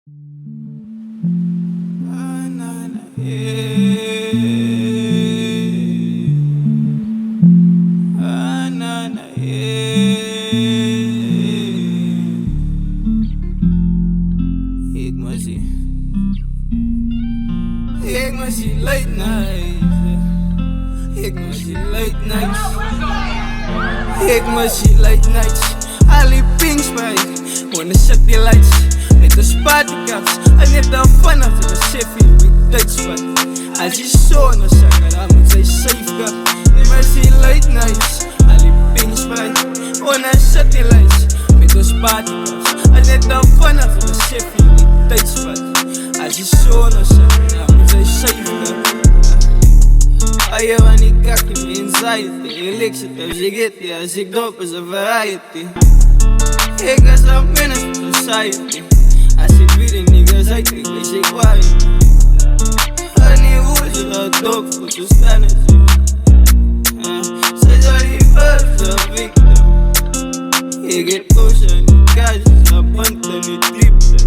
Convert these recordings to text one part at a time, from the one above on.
Ah, nah, nah, yeah. Ah, nah, nah, yeah. Ik mis die late nights. Ik mis die late nights. Ik mis die late nights. Al die pinks bij. Wanna set die lights. Met de spatenkaps. En net dan vanaf de Chevy wie tijdspad. Als je zo naar zakken, dan moet zij safe gaan. Ik mis die late nights. Al die pinks bij. Wanna set die lights. Met de spatenkaps. En net dan vanaf de Chevy wie tijdspad. Als je zo naar zakken, dan moet zij safe gaan. I want to cock in anxiety. Elixir, als ik get die, als ik doop is een variety. Ik ga zo binnen society. Als ik weer een nigga zei, ik weet je waar je. En die woorden ze gaat doop voor te staan het je. Ze zou die first de victim. Ik get koosje en die kaasjes, dat band en die triepjes.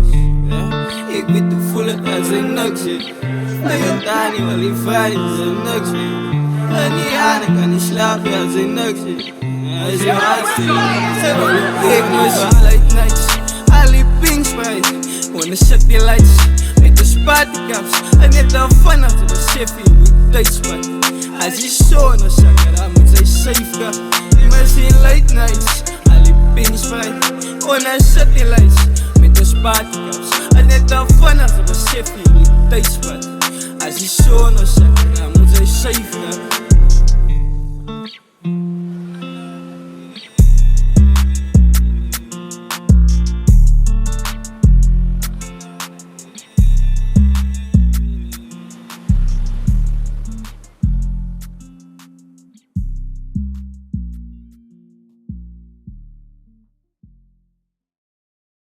Ik weet te voelen als ik niks zit. Ik ben daar niet, maar die vijf is een niks zit. En die aan, ik kan niet slapen als ik niks zit. Als je hart zit. Ik mis die late nights. Al die pinks bij. Wanna set die lights. Met de spatenkaps. En net dan vanaf de Chevy wie tijdspad. Als je zo naar zakken, dan moet zij safe gaan. Ik mis die late nights. Al die pinks bij. Wanna set die lights. Met de spatenkaps. En net dan vanaf de Chevy wie tijdspad. Als je zo naar zakken, dan moet zij safe gaan.